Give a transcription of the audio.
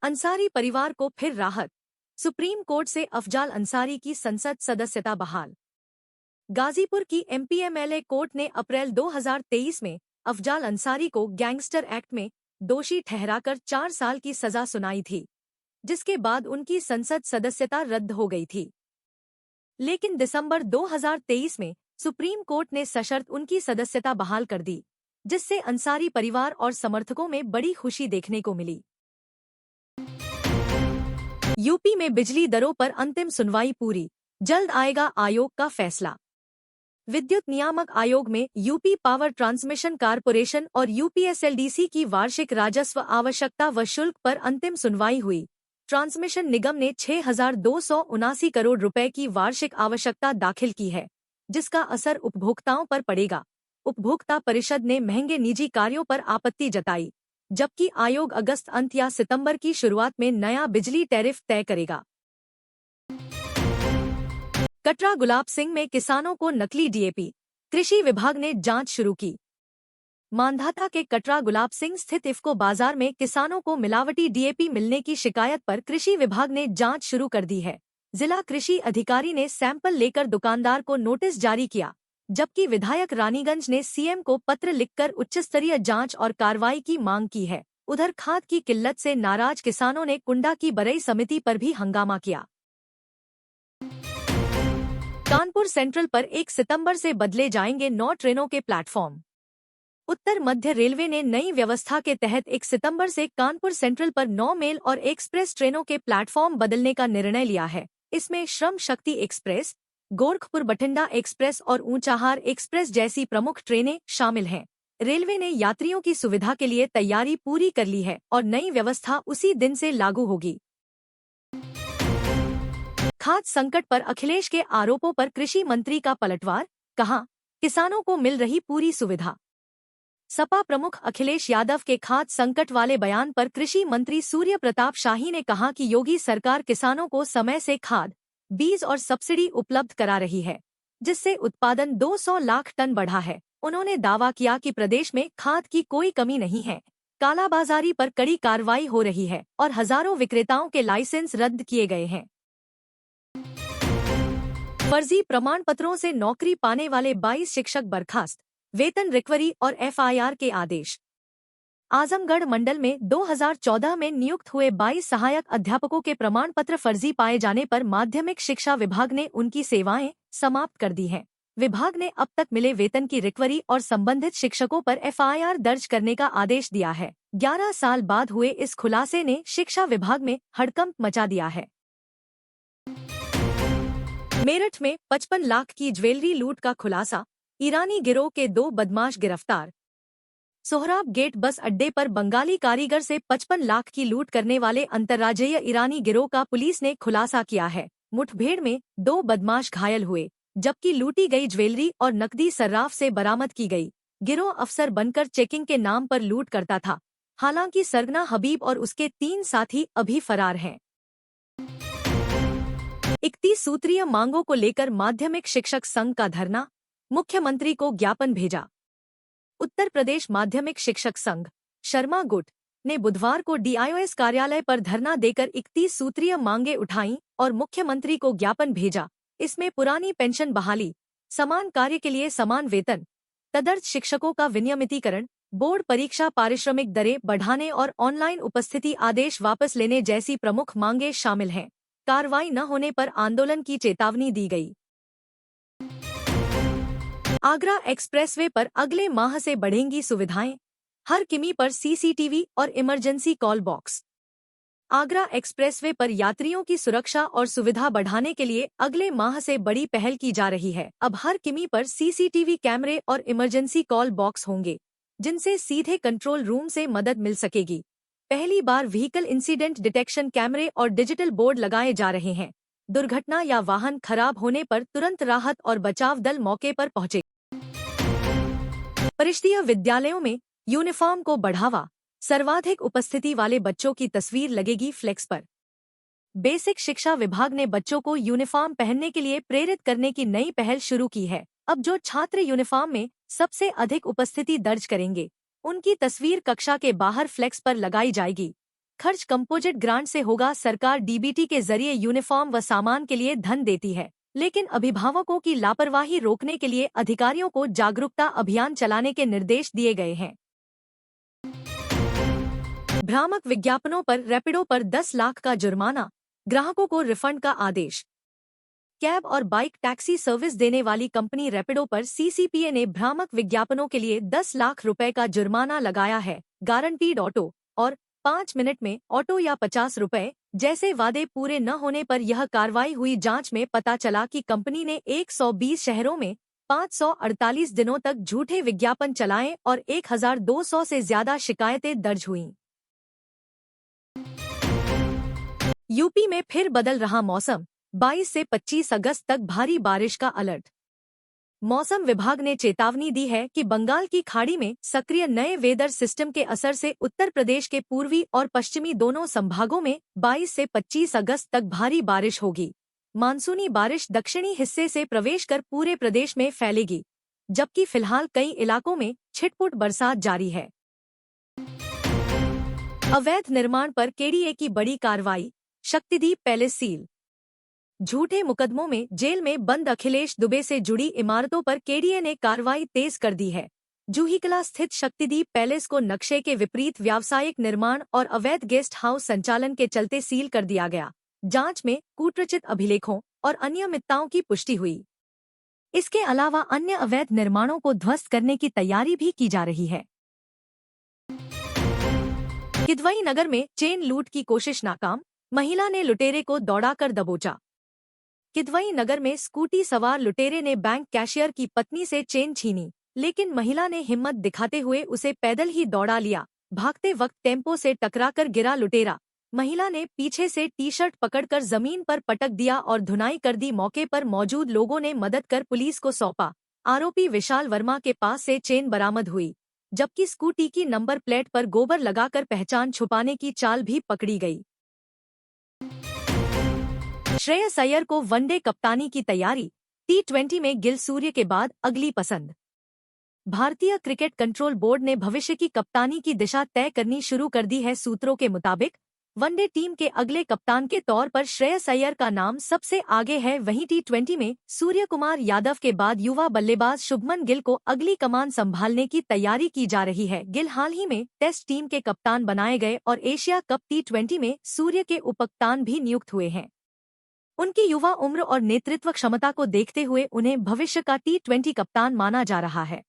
अंसारी परिवार को फिर राहत। सुप्रीम कोर्ट से अफजाल अंसारी की संसद सदस्यता बहाल। गाजीपुर की एमपीएमएलए कोर्ट ने अप्रैल 2023 में अफजाल अंसारी को गैंगस्टर एक्ट में दोषी ठहराकर 4 साल की सजा सुनाई थी, जिसके बाद उनकी संसद सदस्यता रद्द हो गई थी। लेकिन दिसंबर 2023 में सुप्रीम कोर्ट ने सशर्त उनकी सदस्यता बहाल कर दी, जिससे अंसारी परिवार और समर्थकों में बड़ी खुशी देखने को मिली। यूपी में बिजली दरों पर अंतिम सुनवाई पूरी, जल्द आएगा आयोग का फैसला। विद्युत नियामक आयोग में यूपी पावर ट्रांसमिशन कारपोरेशन और यूपीएसएलडीसी की वार्षिक राजस्व आवश्यकता व शुल्क पर अंतिम सुनवाई हुई। ट्रांसमिशन निगम ने 6,279 करोड़ रुपए की वार्षिक आवश्यकता दाखिल की है, जिसका असर उपभोक्ताओं पर पड़ेगा। उपभोक्ता परिषद ने महंगे निजी कार्यों पर आपत्ति जताई, जबकि आयोग अगस्त अंत या सितंबर की शुरुआत में नया बिजली टैरिफ तय करेगा। कटरा गुलाब सिंह में किसानों को नकली डीएपी, कृषि विभाग ने जांच शुरू की। मांधाता के कटरा गुलाब सिंह स्थित इफ्को बाजार में किसानों को मिलावटी डीएपी मिलने की शिकायत पर कृषि विभाग ने जांच शुरू कर दी है। जिला कृषि अधिकारी ने सैंपल लेकर दुकानदार को नोटिस जारी किया, जबकि विधायक रानीगंज ने सीएम को पत्र लिखकर उच्चस्तरीय जांच और कार्रवाई की मांग की है। उधर खाद की किल्लत से नाराज किसानों ने कुंडा की बरई समिति पर भी हंगामा किया। कानपुर सेंट्रल पर 1 सितंबर से बदले जाएंगे 9 ट्रेनों के प्लेटफॉर्म। उत्तर मध्य रेलवे ने नई व्यवस्था के तहत 1 सितंबर से कानपुर सेंट्रल पर 9 मेल और एक्सप्रेस ट्रेनों के प्लेटफॉर्म बदलने का निर्णय लिया है। इसमें श्रम शक्ति एक्सप्रेस, गोरखपुर बठिंडा एक्सप्रेस और ऊंचाहार एक्सप्रेस जैसी प्रमुख ट्रेनें शामिल हैं। रेलवे ने यात्रियों की सुविधा के लिए तैयारी पूरी कर ली है और नई व्यवस्था उसी दिन से लागू होगी। खाद्य संकट पर अखिलेश के आरोपों पर कृषि मंत्री का पलटवार, कहा किसानों को मिल रही पूरी सुविधा। सपा प्रमुख अखिलेश यादव के खाद्य संकट वाले बयान पर कृषि मंत्री सूर्य प्रताप शाही ने कहा कि योगी सरकार किसानों को समय से खाद, बीज और सब्सिडी उपलब्ध करा रही है, जिससे उत्पादन 200 लाख टन बढ़ा है। उन्होंने दावा किया कि प्रदेश में खाद की कोई कमी नहीं है, कालाबाजारी पर कड़ी कार्रवाई हो रही है और हजारों विक्रेताओं के लाइसेंस रद्द किए गए हैं। फर्जी प्रमाण पत्रों से नौकरी पाने वाले 22 शिक्षक बर्खास्त, वेतन रिकवरी और एफआईआर के आदेश। आजमगढ़ मंडल में 2014 में नियुक्त हुए 22 सहायक अध्यापकों के प्रमाण पत्र फर्जी पाए जाने पर माध्यमिक शिक्षा विभाग ने उनकी सेवाएं समाप्त कर दी हैं। विभाग ने अब तक मिले वेतन की रिकवरी और संबंधित शिक्षकों पर एफआईआर दर्ज करने का आदेश दिया है। 11 साल बाद हुए इस खुलासे ने शिक्षा विभाग में हड़कंप मचा दिया है। मेरठ में 55 लाख की ज्वेलरी लूट का खुलासा, ईरानी गिरोह के 2 बदमाश गिरफ्तार। सोहराब गेट बस अड्डे पर बंगाली कारीगर से 55 लाख की लूट करने वाले अंतर्राज्यीय ईरानी गिरोह का पुलिस ने खुलासा किया है। मुठभेड़ में 2 बदमाश घायल हुए, जबकि लूटी गई ज्वेलरी और नकदी सर्राफ से बरामद की गई। गिरोह अफसर बनकर चेकिंग के नाम पर लूट करता था। हालांकि सरगना हबीब और उसके 3 साथी अभी फरार हैं। 31 सूत्रीय मांगों को लेकर माध्यमिक शिक्षक संघ का धरना, मुख्यमंत्री को ज्ञापन भेजा। उत्तर प्रदेश माध्यमिक शिक्षक संघ शर्मा गुट ने बुधवार को डीआईओएस कार्यालय पर धरना देकर 31 सूत्रीय मांगे उठाईं और मुख्यमंत्री को ज्ञापन भेजा। इसमें पुरानी पेंशन बहाली, समान कार्य के लिए समान वेतन, तदर्थ शिक्षकों का विनियमितीकरण, बोर्ड परीक्षा पारिश्रमिक दरें बढ़ाने और ऑनलाइन उपस्थिति आदेश वापस लेने जैसी प्रमुख मांगे शामिल हैं। कार्रवाई न होने पर आंदोलन की चेतावनी दी गई। आगरा एक्सप्रेसवे पर अगले माह से बढ़ेंगी सुविधाएं, हर किमी पर सीसीटीवी और emergency call box. Agra expressway पर यात्रियों की सुरक्षा और सुविधा बढ़ाने के लिए अगले माह से बड़ी पहल की जा रही है। अब हर किमी पर सीसीटीवी कैमरे और इमरजेंसी कॉल बॉक्स होंगे, जिनसे सीधे कंट्रोल रूम से मदद मिल सकेगी। पहली बार व्हीकल इंसिडेंट डिटेक्शन कैमरे और डिजिटल बोर्ड लगाए जा रहे हैं। दुर्घटना या वाहन खराब होने पर तुरंत राहत और बचाव दल मौके पर पहुंचे। परिषदीय विद्यालयों में यूनिफॉर्म को बढ़ावा, सर्वाधिक उपस्थिति वाले बच्चों की तस्वीर लगेगी फ्लेक्स पर। बेसिक शिक्षा विभाग ने बच्चों को यूनिफॉर्म पहनने के लिए प्रेरित करने की नई पहल शुरू की है। अब जो छात्र यूनिफॉर्म में सबसे अधिक उपस्थिति दर्ज करेंगे, उनकी तस्वीर कक्षा के बाहर फ्लेक्स पर लगाई जाएगी। खर्च कंपोजिट ग्रांट से होगा। सरकार डीबीटी के जरिए यूनिफॉर्म व सामान के लिए धन देती है, लेकिन अभिभावकों की लापरवाही रोकने के लिए अधिकारियों को जागरूकता अभियान चलाने के निर्देश दिए गए हैं। भ्रामक विज्ञापनों पर रैपिडो पर 10 लाख का जुर्माना, ग्राहकों को रिफंड का आदेश। कैब और बाइक टैक्सी सर्विस देने वाली कंपनी रैपिडो पर सीसीपीए ने भ्रामक विज्ञापनों के लिए 10 लाख रुपए का जुर्माना लगाया है। गारंटीड ऑटो और 5 मिनट में ऑटो या 50 रुपए जैसे वादे पूरे न होने पर यह कार्रवाई हुई। जांच में पता चला कि कंपनी ने 120 शहरों में 548 दिनों तक झूठे विज्ञापन चलाए और 1200 से ज्यादा शिकायतें दर्ज हुईं। यूपी में फिर बदल रहा मौसम, 22 से 25 अगस्त तक भारी बारिश का अलर्ट। मौसम विभाग ने चेतावनी दी है कि बंगाल की खाड़ी में सक्रिय नए वेदर सिस्टम के असर से उत्तर प्रदेश के पूर्वी और पश्चिमी दोनों संभागों में 22 से 25 अगस्त तक भारी बारिश होगी। मानसूनी बारिश दक्षिणी हिस्से से प्रवेश कर पूरे प्रदेश में फैलेगी, जबकि फिलहाल कई इलाकों में छिटपुट बरसात जारी है। अवैध निर्माण पर केडीए की बड़ी कार्रवाई, शक्तिदीप पैलेस सील। झूठे मुकदमों में जेल में बंद अखिलेश दुबे से जुड़ी इमारतों पर केडीए ने कार्रवाई तेज कर दी है। जूहीकला स्थित शक्तिदीप पैलेस को नक्शे के विपरीत व्यावसायिक निर्माण और अवैध गेस्ट हाउस संचालन के चलते सील कर दिया गया। जांच में कूटरचित अभिलेखों और अनियमितताओं की पुष्टि हुई। इसके अलावा अन्य अवैध निर्माणों को ध्वस्त करने की तैयारी भी की जा रही है। किदवई नगर में चेन लूट की कोशिश नाकाम, महिला ने लुटेरे को दौड़ाकर दबोचा। किदवई नगर में स्कूटी सवार लुटेरे ने बैंक कैशियर की पत्नी से चेन छीनी, लेकिन महिला ने हिम्मत दिखाते हुए उसे पैदल ही दौड़ा लिया। भागते वक्त टेम्पो से टकराकर गिरा लुटेरा। महिला ने पीछे से टी-शर्ट पकड़कर जमीन पर पटक दिया और धुनाई कर दी। मौके पर मौजूद लोगों ने मदद कर पुलिस को सौंपा। आरोपी विशाल वर्मा के पास से चेन बरामद हुई, जबकि स्कूटी की नंबर प्लेट पर गोबर लगाकर पहचान छुपाने की चाल भी पकड़ी गई। श्रेयस अय्यर को वनडे कप्तानी की तैयारी, टी20 में गिल सूर्य के बाद अगली पसंद। भारतीय क्रिकेट कंट्रोल बोर्ड ने भविष्य की कप्तानी की दिशा तय करनी शुरू कर दी है। सूत्रों के मुताबिक वनडे टीम के अगले कप्तान के तौर पर श्रेयस अय्यर का नाम सबसे आगे है। वहीं टी20 में सूर्य कुमार यादव के बाद युवा बल्लेबाज शुभमन गिल को अगली कमान संभालने की तैयारी की जा रही है। गिल हाल ही में टेस्ट टीम के कप्तान बनाए गए और एशिया कप टी20 में सूर्य के उपकप्तान भी नियुक्त हुए हैं। उनकी युवा उम्र और नेतृत्व क्षमता को देखते हुए उन्हें भविष्य का टी20 कप्तान माना जा रहा है।